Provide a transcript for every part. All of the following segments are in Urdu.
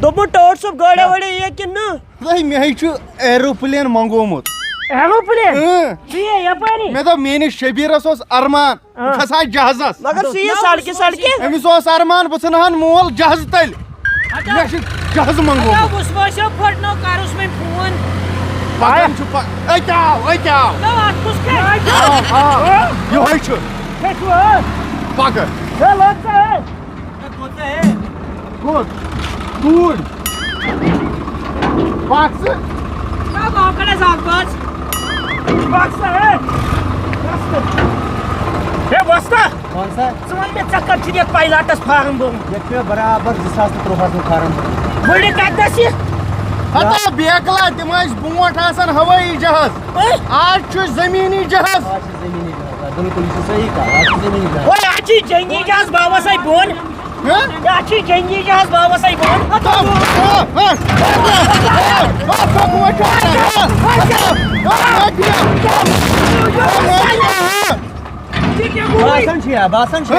دوٚپمو ٹٲٹھ صٲب گاڑیا واڑیا یہِ کِنہٕ نہٕ مےٚ چھُ ایروپلین منگومُت ایروپلین یپٲری مےٚ دوٚپ میٲنِس شبیٖرس اوس ارمان بہٕ کھسہٕ ہا جہازس مگر سُہ یہِ سڑکہِ سڑکہِ أمِس اوس ارمان بہٕ ژھٕنہن مول جہازٕ تلہِ مےٚ چھُ جہازٕ منگومُت پکان چھُ أتۍ آو یِہوے چھُ پکان کوٚت دوٗرۍ پک ژٕ پایلاٹس فارم گوٚمُت برابر 2013 فارم بٔڑِ کتنس یہِ ہتا بیکلا تِم ٲسۍ برونٛٹھ آسان ہوٲیی جہاز آز چھُ زمیٖنی جہاز بالکل یہ صحیح کہا زمینی اَتھ چھِ جنگی جہاز باباسے بۄن اَتھ چھِ جنگی جہاز باباسے بۄن باسان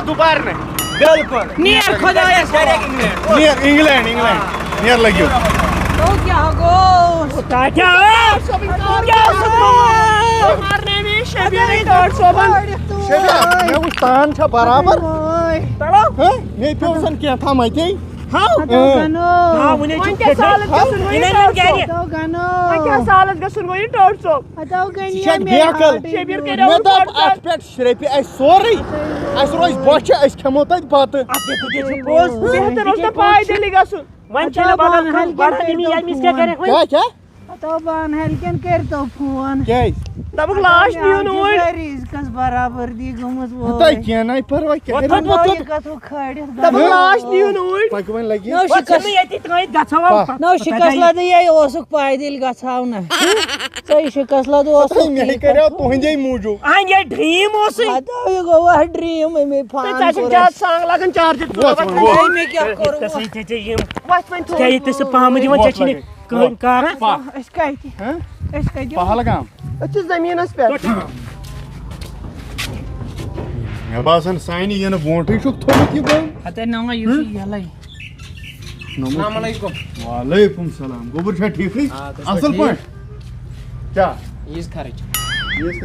دوبارٕ نہٕ بالکل انگلینڈ نیر لگیو مےٚ وٕچھ تان چھا برابر مےٚ پیوٚو زن کینٛہہ اتے سالس گژھُن گوٚو یہِ ٹٲٹھ صٲب مےٚ دوٚپ اتھ پٮ۪ٹھ شرٛپہِ اسہِ سورُے اسہِ روزِ بۄچھِ أسۍ کھٮ۪مو تتہِ بتہٕ بہتر اوس نہ پایدٔلی گژھُن وۄنۍ چھِنہٕ کیٛاہ دپُکھ لاش نِیِو نہٕ اوٗرۍ تۄہہِ کینٛہہ نَے پرواے دپُکھ لاش نِیِو نہٕ اوٗرۍ پکہِ وۄنۍ لگہِ ییٚتی ترٛٲیِتھ گژھو نو شکست لد یہ اوسُکھ پایدٔلۍ گژھاو نہ ژےٚ شکست لد اوسُکھ مےٚ کریو تُہنٛدے موٗجوٗب یہِ ڈرٛیٖم اوسُے یہِ گوٚو اکھ ڈرٛیٖم اَمے فان زیادٕ سانٛگ لگان چارجر مےٚ کیٛاہ کوٚر سُہ پامہٕ دِوان ژےٚ چھِنہٕ کٕہٕنۍ کارا أسۍ کتہِ پہلگام أسۍ چھِ زٔمیٖنس پٮ۪ٹھ مےٚ باسان سانہِ یِنہٕ برونٛٹھٕے چھُکھ تھوٚمُت یہِ بوٚن وعلیکُم سلام گوٚبُر چھا ٹھیٖکھٕے اصٕل پٲٹھۍ کیٛاہ عیٖز خرٕچ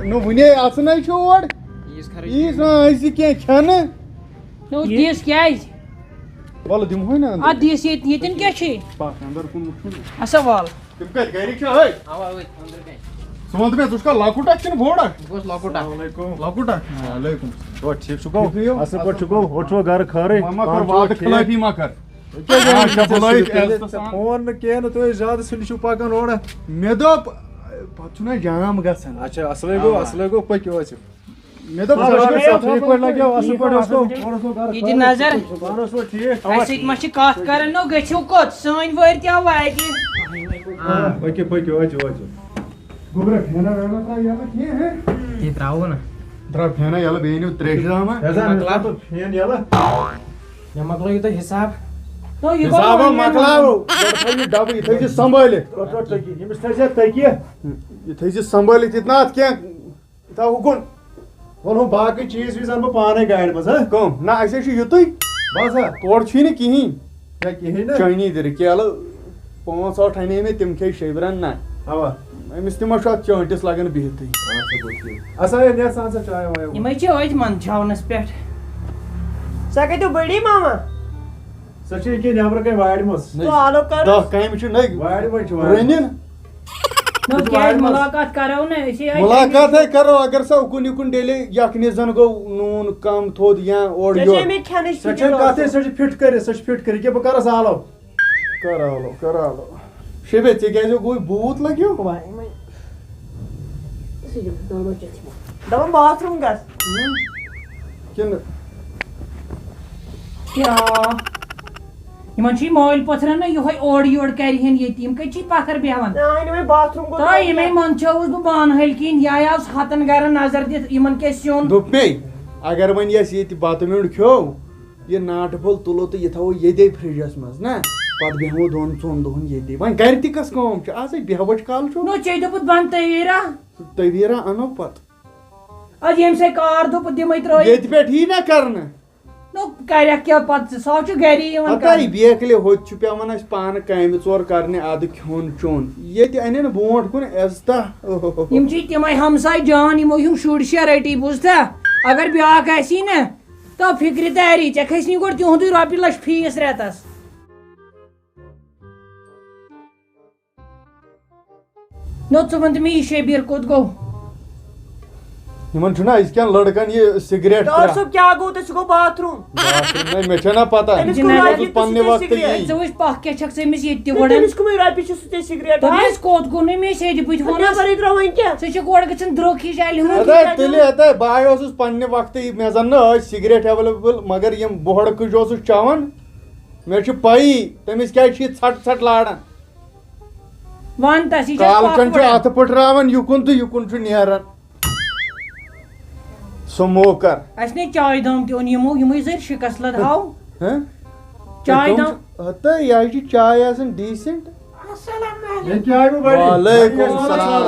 نہٕ وُنے اژنَے چھُ اور عیٖز ٲسۍ کینٛہہ کھٮ۪نہٕ دِس کیٛازِ وَلہٕ دِمہوے نا اتھ دِس ییٚتٮ۪ن کیٛاہ چھُے پکھ اندر کُن وٕچھُن اچھا وال تِم کتہِ گرِکۍ چھا ہے ژٕ وَن تہٕ مےٚ ژٕ چھُکھا لۄکُٹ اکھ کِنہٕ بوٚڑ اکھ لۄکُٹ اکھ وعلیکُم ٹھیٖک چھُکو اصٕل پٲٹھۍ چھُکو ہُہ چھُوا گرٕ خٲرٕے ما کر وعدٕ خلٲفی ما کر فون نہٕ کینٛہہ نہٕ تُہۍ زیادٕ سُلہِ چھِو پکان اورٕ مےٚ دوٚپ پتہٕ چھُنہ جام گژھان اچھا اصلٕے گوٚو پٔکِو ٲسِو مےٚ دوٚپ ٹھیٖک پٲٹھۍ لگیو اصٕل پٲٹھۍ اوسو یہِ دِ نظر پانہٕ اوسوٕ ٹھیٖک اَسہِ سۭتۍ ما چھِ کتھ کران نو گٔژھِو کوٚت سٲنۍ وٲرۍ تہِ آو واتہِ پٔکِو أژِو گوٚبرا پھینا وینا ترٛاو یَلہٕ کینٛہہ یہِ ترٛاوو نہ ترٛاو پھینا یَلہٕ بیٚیہِ أنِو ترٛیشہِ داما پھین یَلہٕ مےٚ مۄکلٲیِو تُہۍ حِساب حِسابا مۄکلاوو تھٲیِو ڈبہٕ یہِ تھٲیزِ سمبٲلِتھ ییٚمِس تھٲیزِ تٔکیہِ یہِ تھٲیزِ سمبٲلِتھ یہِ نہ اَتھ کینٛہہ یہِ تھاو ہُکُن وَل ہُم باقٕے چیٖز ویٖز اَنہٕ بہٕ پانے گاڑِ منٛز کٕم نہ اَسے چھُ یِتُے بس تورٕ چھُے نہٕ کِہیٖنۍ چٲنی دِرِ کیلہٕ 5-8 اَنے مےٚ تِم کھے شیٚبرن نہ اوا أمِس تہِ ما چھُ اَتھ چٲنٛٹِس لگان بِہتھٕے یِمے چھِ أتھۍ منٛدچھاونس پٮ۪ٹھ سۄ کتیو بٔڑی ماما سۄ چھِ ییٚکیٛاہ نیٚبرٕ کَنۍ وارِ منٛز فالو کر 10 کامہِ چھِ نٔگۍ وارِ منٛز چھِ رٔنِن کیٛازِ مُلاقات کرو نہ أسۍ مُلاقات ہے کرو اگر سۄ اُکُن یِکُن ڈیلے یکھنہِ زن گوٚو نوٗن کم تھوٚد یا اورٕ یورٕ سۄ چھےٚ کتھٕے سۄ چھِ فِٹ کٔرِتھ ییٚکیٛاہ بہٕ کرس آلو کر آلو شیبے ژےٚ کیٛازِ گوٚو بوٗت لگیو دپان باتھ روٗم گژھ کِنہٕ یمن چھ مول پتھرن یہوے اوڑ یوڑ کرہن یتیم کتہ چھ پتھر بیہوان نہ باتھ روم تو یمے من چھوس بہ بانہل کین یا آوس ہتن گرن نظر دت یمن کے سیون دوٚپ مے اگر وۄنۍ یس ییٚتہِ بتہٕ میوٚنڈ کھیوٚو یہِ ناٹہٕ پھوٚل تُلو تہٕ یہِ تھاوو ییٚتے فرجس منٛز نا پتہٕ بیٚہمو 2-3 دۄہن ییٚتے وۄنۍ گرِ تہِ کۄس کٲم چھِ آزے بیٚہوٕچ کال چھُ نو چے دوٚپُت بن تویرا تویرا انو پتہٕ اد یم سے کار دوٚپُت دِمے ترٲیِتھ ییٚتہِ پٮ۪ٹھ یی نا کرنہٕ نو کرکھ کیٛاہ پتہٕ سُہ چھُ گری یِوان پتہٕ بیکلہِ ہوٚتہِ چھُ پیٚوان اَسہِ پانہٕ کامہِ ژور کرنہِ ادٕ کھیوٚن چیوٚن ییٚتہِ انن برونٛٹھ کُن عزتہ یم چھ تمے ہمساے جان یمو ہم شُرۍ شےٚ رٔٹی بوٗزتھا اگر بیاکھ آسی نا تو فکرِ تاری ژےٚ کھسنی گۄڈٕ تِہُنٛدُے رۄپیہِ لچھ فیٖس رٮ۪تس نو ژٕ ون تہٕ مےٚ یہِ شبیٖر کوٚت گوٚو یِمن چھُنہ أزکٮ۪ن لڑکن یہِ سِگریٹ ڈاکٹر صٲب کیا گوٚو تۄہہِ سُہ گوٚو باتھ روٗم مےٚ چھےٚ پتہ پننہِ وقتہٕ یی ژٕ وٕچھ پکھ کیٛاہ چھکھ ژٕ أمِس ییٚتہِ تہِ گۄڈٕ تٔمِس کٕمٕے رۄپیہِ چھِ سُہ ژےٚ سِگریٹ دوٚپمَس کوٚت گوٚو نہٕ مےٚ سیٚدِ بٕتھِ ووٚنُس ترٛاوان کیٛاہ ژٕ چھُکھ گۄڈٕ گژھان درٛوٚگ ہِش اَلہِ تیٚلہِ بہٕ اوسُس پننہِ وقتہٕ مےٚ زن نہٕ ٲسۍ سِگریٹ ایویلیبل مگر یِم بۄہڑٕ کٔج اوسُس چٮ۪وان مےٚ چھُ پَیی تٔمِس کیٛازِ چھِ یہِ ژھٹ ژھٹ لاران ون تس یہِ کالچن چھُ اَتھٕ پٔٹراوان یُکُن تہٕ یُکُن چھُ نیران سموکر اَسہِ نے چاے دام تہِ اوٚن یِمو یِمٕے زٔرۍ شِکس لد ہاو چاے دام ہتہٕ یہِ چھِ چاے آسان ڈیسنٹ وعلیکم السلام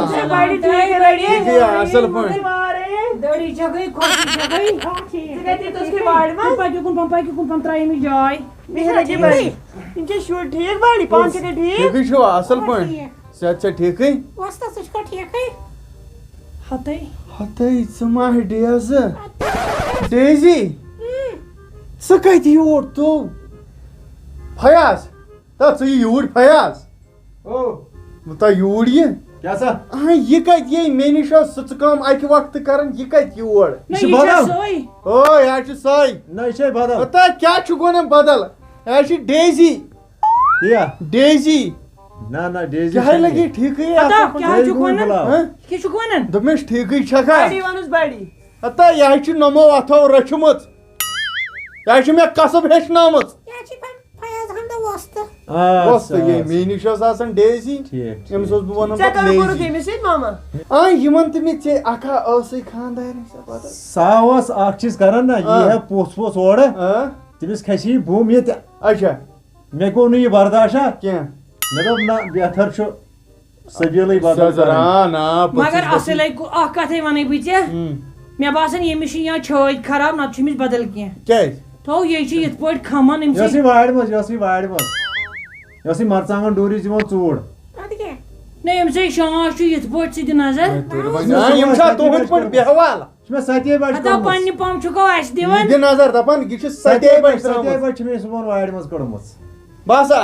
اصل پٲٹھۍ دٔڑی چھےٚ گٔے کھۄشی چھےٚ گٔے پکہِ کُن ترٛایہِ أمِس جاے یِم چھا شُرۍ ٹھیٖک بڑی پانہٕ چھکھا ٹھیٖک ٹھیٖکٕے چھُوا اصل پٲٹھۍ صحت چھا ٹھیٖکٕے ہتے ہتَے ژٕ ما ڈیزٕ ڈیزی ژٕ کتہِ یور ژوٚ فیاض ژٕ یہِ یوٗرۍ فیاض تۄہہِ یوٗرۍ یہِ کیٛاہ سا یہِ کتہِ یی مےٚ نِش ٲس سٕژٕ کٲم اکہِ وقتہٕ کران یہِ کتہِ یور یہِ چھِ سۄے نہ یہِ چھے بدل کیٛاہ چھُکھ ونان بدل یہِ چھِ ڈیزی ڈیزی نہ نہ ڈیزی کیٛاہ لگی ٹھیٖکٕے کیٛاہ چھُکھ ونان دوٚپمَس ٹھیٖکٕے چھکھا وَنُس بڑی ہتا یہِ چھِ نوٚمو اَتھو رٔچھمٕژ یہِ چھِ مےٚ کسب ہیٚچھنٲومٕژ مےٚ نِش ٲس آسان ڈیزی أمِس اوسُس بہٕ وَنان یِمن تہِ مےٚ ژےٚ اکھا ٲسٕے خاندارنۍ سا اوس اکھ چیٖز کران نہ یہِ ہے پوٚژھ ووٚژھ اورٕ تٔمِس کھسہِ یہِ بُم ییٚتہِ اچھا مےٚ گوٚو نہٕ یہِ برداشا کینٛہہ مےٚ دوٚپ نہ بہتر چھُ سبیٖلٕے بدل کرٕنۍ مگر اصٕل اکھ کتھے ونے بہٕ ژےٚ مےٚ باسان ییٚمِس چھِ یا چھٲتۍ خراب نتہٕ چھُ أمِس بدل کینٛہہ کیٛازِ تھو یہِ چھِ یِتھ پٲٹھۍ کھمان یہِ ٲسٕے وارِ منٛز یہِ ٲسٕے وارِ منٛز یہِ ٲسٕے مرژانٛگن ڈوٗرِس دِوان ژوٗر نہ أمِسے شانٛش چھُ یِتھ پٲٹھۍ ژٕ دِ نظر یِم چھا تُہٕنٛدۍ پٲٹھۍ بیٚہوال چھُ مےٚ 7 بجہِ ہتا پننہِ پم چھُکو اَسہِ دِوان دِ نظر دپان یہِ چھِ 7 بجہِ 7 بجہِ چھِ مےٚ صُبحن وارِ منٛز کٔڑمٕژ باسا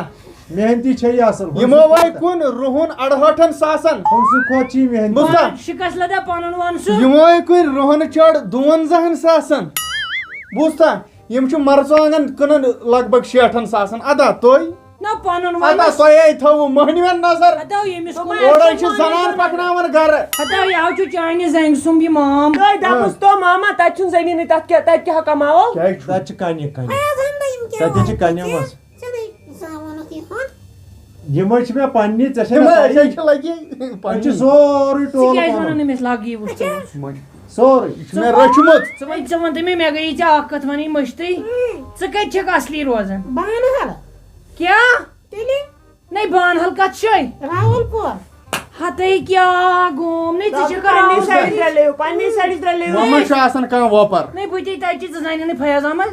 محنتی چھے یہِ اصل یِمو وٲے کُن رُہُن 68 ساسن سُہ کھۄتہٕ چھِ یہِ محنتی شِکس لدا پنُن ون سُہ یِمو وٲے کُن رُہن چڑ 52 ساسن بوٗزتھا یِم چھِ مرژٕوانٛگن کٕنان لگ بگ 60 ساسن ادا تُہۍ نہ پنُن ادا تۄہے تھٲوٕ مٔہنوٮ۪ن نظر ہتا ییٚمِس اورے چھِ زنان پکناوان گرٕ ہتا یہِ چھُ چانہِ زنگہِ سُنٛمب یہِ مام دپُس تو ماما تتہِ چھُنہٕ زٔمیٖنٕے تتھ کیٛاہ کماوو تتہِ چھِ کنہِ تتہِ چھِ کنہِ منٛز یِمے چھِ مےٚ پننہِ ژےٚ چھِ سورُے ٹولہٕ أمِس لگی وٕچھ سورُے مےٚ رٔچھمٕژ ژٕ وَن تہٕ مےٚ گٔیی ژےٚ اکھ کتھ وَنٕنۍ مٔشتٕے ژٕ کتہِ چھکھ اصلی روزان کیٛاہ نَے بانہل کتھ چھے ہتے کیٛاہ گوم نَے ژٕ چھکھ مما چھُ آسان کانٛہہ وۄپر نَے بہٕ تے تتہِ ژٕ زانہِ نہٕ فیاض احمد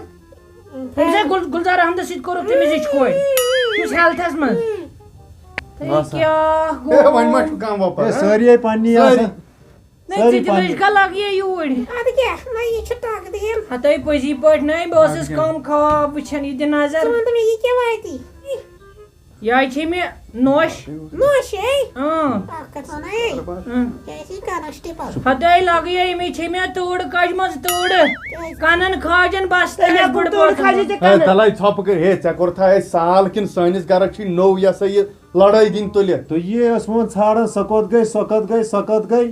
أمِس گُلزار احمدس سۭتۍ کوٚرُکھ تٔمِس زِچھ کورِ یُس ہیلتھس منٛز کیٛاہ وۄنۍ ما چھُ کانٛہہ وۄپر سٲری پننی آسان نَے ژٕ تہِ لٔج کا لگیے یوٗرۍ ہتے پٔزی پٲٹھۍ نَے بہٕ ٲسٕس کم خواب وٕچھان یہِ دِ نظر یہِ چھے مےٚ نوش ہتے لگیے مےٚ چھے مےٚ تۭڑ کجمٕژ تۭڑ کنن کھاجن بس تلے ژھۄپہٕ کٔرۍ ہے ژےٚ کوٚرتھا اَسہِ سال کِنہٕ سٲنِس گرس چھُے نوٚو یہِ ہسا یہِ لڑٲے دِنۍ تُلِتھ تہٕ یہِ ٲس وۄنۍ ژھانڈان سۄ کوٚت گٔے سۄ کوٚت گٔے سۄ کوٚت گٔے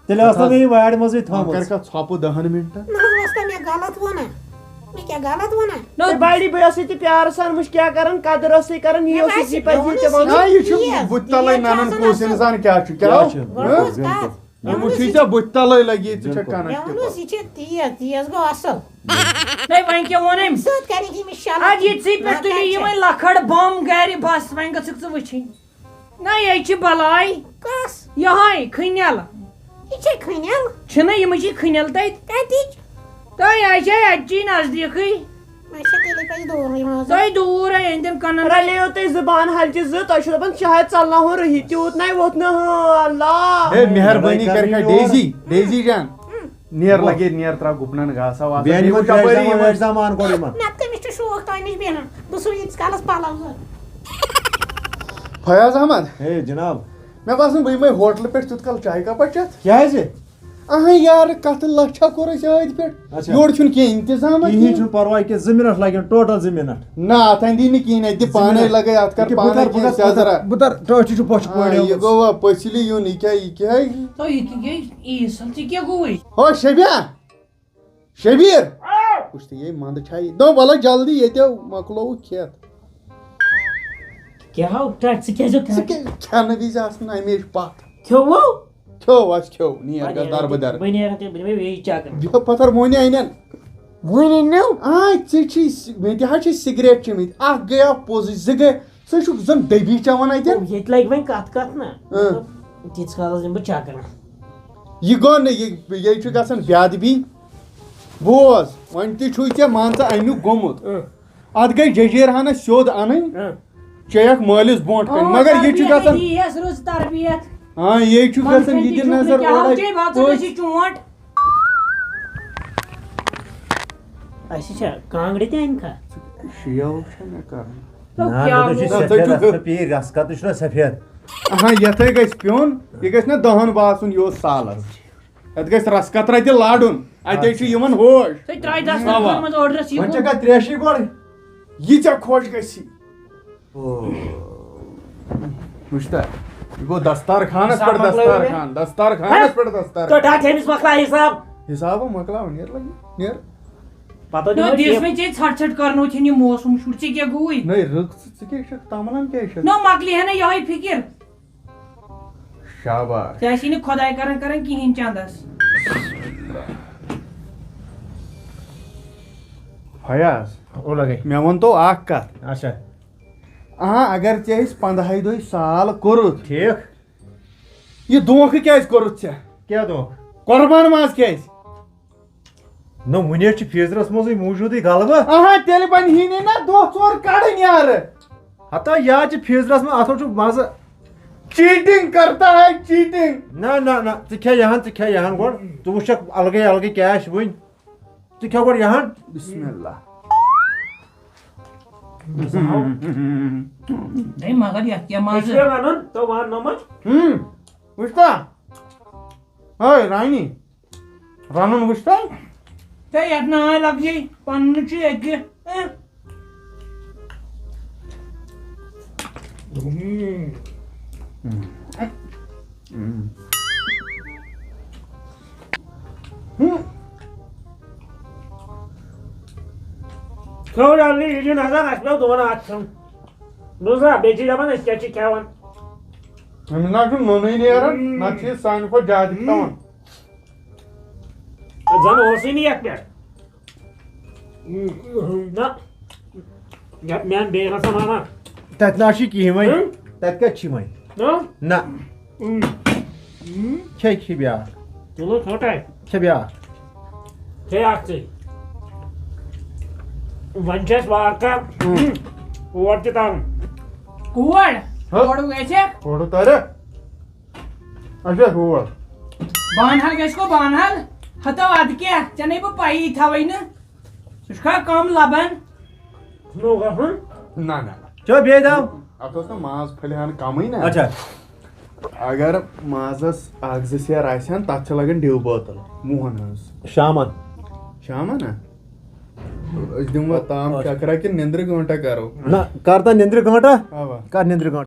تیٚلہِ ٲس نہٕ مےٚ یہِ وارِ منٛزٕے تھٲومٕژ ژھۄپہٕ 10 مِنٹن کیا غلط ونان بڑی بٲیس سۭتۍ پیار سان وٕچھ کیٛاہ کران قدر ٲسٕے کران یی اوس یہِ پزِ ژےٚ وَنُن یہ چھُ بُتھِ تلے ننان کُس انسان کیٛاہ چھُ کیٛاہ یِم چھُے ژےٚ بُتھِ تلے لگی ژٕ چھکھ کنان یہِ چھِ تیز گوٚو اصل نہیں وۄنۍ کیٛاہ ووٚن أمۍ سۭتۍ کَرِ ییٚمِس شرم اَدٕ یِژٕے پٮ۪ٹھ تُلِو یِمَے لۄکٕٹ بۄم گرِ بس وۄنۍ گٔژھٕکھ ژٕ وٕچھِنۍ نہ یے چھِ بلاے کس یِہوٚے کھٔنٮ۪ل یہِ چھے کھٔنٮ۪ل چھِنہ یِمہٕ چھِ کھٔنٮ۪ل تَتہِ کَتِچ تۄہہِ آسہِ اَتچی نزدیٖکٕے اچھا تیٚلہِ پزِ دوٗرٕے روزُن تۄہہِ دوٗرے أنٛدٮ۪ن کَنن رلیو تۄہہِ زُبان ہلچہِ زٕ تۄہہِ چھُو دَپان شاید ژلناوُن رٔحی تیوٗت نَے ووت نہٕ اللہ ہے مہربٲنی کٔرِکھا ڈیزی جان نیر لگے نیر ترٛاو گُپنن گاسا واسا زمان کوٚر یِمن نتہٕ تٔمِس چھُ شوق تۄہہِ نِش بیٚہنُن بہٕ سُہ ییٖتِس کالس پلو ضوٚرتھ فیاض احمد ہے جناب مےٚ باسان بہٕ یِمے ہوٹلہٕ پٮ۪ٹھ تیُتھ کال چاے کپا چتھ کیٛازِ اہاں یار کتھ لچھا کوٚر اَسہِ ٲدۍ پٮ۪ٹھ یورٕ چھُنہٕ کینٛہہ انتظام کِہیٖنۍ چھُنہٕ پرواے کینٛہہ 2 منٹ لگن ٹوٹل 2 منٹ نہ اتھ اندی نہٕ کِہیٖنۍ اَتہِ دِ پانے لگے اتھ کر پانے کینٛہہ سیٚزرا بہٕ تر ٹٲٹھی چھُ پوٚچھِ یہِ گوٚوا پٔژھِلہِ یُن یہِ کیٛاہ تۄہہِ یہِ گٔے عیٖز سال ژےٚ کیٛاہ گوٚوُے ہو شبیٖر وٕچھ تہٕ یے منٛدٕ چھا یہِ دوٚپ وَلہٕ جلدی ییٚتیو مۄکلووُکھ کھٮ۪تھ کیٛاہ ژٕ کیٛازِ کھٮ۪نہٕ وِزِ آسان ہمیشہِ پتھ کھیوٚوُ کھیوٚو اَسہِ کھیوٚو نیر گژھ دربٕدر بہٕ نیران تیٚلہِ بہٕ دِمے بیٚیہِ چکر بیٚہو پتھر وۄنۍ أنٮ۪ن وٕنہِ نو ژےٚ چھی مےٚ تہِ حظ چھِ سِگریٹ چیٚمٕتۍ اکھ گٔیو پوٚزٕے 2 گٔے ژٕ چھُکھ زن ڈٔبی چٮ۪وان اَتٮ۪ن ییٚتہِ لگہِ وۄنۍ کتھ نہ تیٖتِس کالس دِمہٕ بہٕ چکر یہِ گوٚو نہٕ یہِ چھُ گژھان بےٚادبی بوز وۄنۍ تہِ چھُے ژےٚ مان ژٕ امیُک گوٚمُت اتھ گٔے ججیٖر ہنا سیوٚد انٕنۍ چیٚیکھ مٲلِس برونٛٹھ کَنہِ مگر یہِ چھُ گژھان ییٖیَس رٕژ تربیت ہاں یے چھُ گژھان یہِ دِ نظر چونٛٹ اَسہِ چھا کانٛگرِ تہِ اَنہِ کھا شیو چھا مےٚ کرُن رس کتہٕ چھُنہ سفید ہاں یتھے گژھِ پیوٚن یہِ گژھِ نہ 10 باسُن یہِ اوس سالس یتھ گژھِ رس قطرا تہِ لارُن اتے چھُ یِوان ہوش تُہۍ ترٛٲے 10 مِنٹ منٛز آرڈرس وۄنۍ چھےٚ کتھ تریشی گۄڈٕ یہِ ژےٚ خۄش گژھی وٕچھ تا یہِ گوٚو دستارخانس پٮ۪ٹھ دستارخانس پٮ۪ٹھ ڈاکٹر أمِس مۄکلاو حِساب حِسابا مۄکلاو نیر لگی نیر پتہٕ دِژ مےٚ ژےٚ ژھٹ ژھٹ کرنوتھِن یہِ موسم شُر ژےٚ کیٛاہ گوٚوُے نٔے رٕکھ ژٕ کیٛاہ چھکھ تملان کیٛاہ چھکھ نو مۄکلی ہے نہ یِہوٚے فِکِر شاباش ژےٚ آسی نہٕ خۄداے کران کِہیٖنۍ چندس فیاض او لگے مےٚ ووٚن تو اکھ کتھ اچھا اگر ژےٚ أسۍ 15 دۄہہِ سال کوٚرُتھ ٹھیٖک یہِ دھونٛکھہٕ کیٛازِ کوٚرُتھ ژےٚ کیٛاہ دۄہ قۄربان ماز کیٛازِ نہ وُنہِ چھُ فیٖزرس منٛزٕے موٗجوٗدٕے غلبہٕ تیٚلہِ بنہِ نہٕ نہ دۄہ 4 کڑٕنۍ یارٕ ہتا یاد چھِ فیٖزرس منٛز اتھ منٛز چھُ مزٕ چیٹنگ کرتا ہے چیٹنگ نہ ژٕ کھے یہن گۄڈٕ ژٕ وٕچھکھ الگے کیٛاہ چھِ وٕنۍ ژٕ کھے گۄڈٕ یہن بسم اللہ ہے مگر یتھ کیٛاہ مزٕ وَنُن تو وَن نوٚمت وٕچھ تا ہے رانی رنُن وٕچھ تا ہے یتھ ناے لگجے پنُن چھُ ییٚتہِ کھیوٚو جلدی یہِ دِ نظر اَسہِ پیوٚو دۄن اَتھ کھیوٚن بوٗزا بیٚیہِ چھِ دَپان أسۍ کیٛاہ چھِ کھٮ۪وان أمِس نہ چھُ نوٚنُے نیران نتہٕ چھِ یہِ سانہِ کھۄتہٕ زیادٕ کھٮ۪وان زن اوسُے نہٕ یتھ پٮ۪ٹھ نہ میٛانہِ بیٚیہِ رژھا ماما تتہِ نہ چھُ کِہیٖنۍ وۄنۍ تتہِ کتہِ چھِ وۄنۍ نہ کھے بیٛاکھ تُلو ژھوٚٹے کھے بیٛاکھ کھے اکھ ژٕے وۄنۍ چھِ اَسہِ وارٕ کار اور تہِ ترُن کور کورٕ گژھکھ کھوڑٕ ترکھ اچھا ہور بانہل گژھِ گوٚو بانہل ہتو ادٕ کیٛاہ ژےٚ نَے بہٕ پایی تھاوَے نہٕ ژٕ چھُکھا کم لبان نو گژھُن نہ چلو بیٚیہِ داو اتھ اوس نہ ماز پھلہِ ہن کمٕے نا اچھا اگر مازس 1-2 سیر آسہِ ہن تتھ چھِ لگان ڈِو بٲتل موہن ہٕنٛز شامن شامن نا أسۍ دِموا تام چکرا کِنہٕ نِندرِ گٲنٹا کرو نہ کر تا نِندرِ گٲنٹا اوا کر نِندرِ گٲنٹا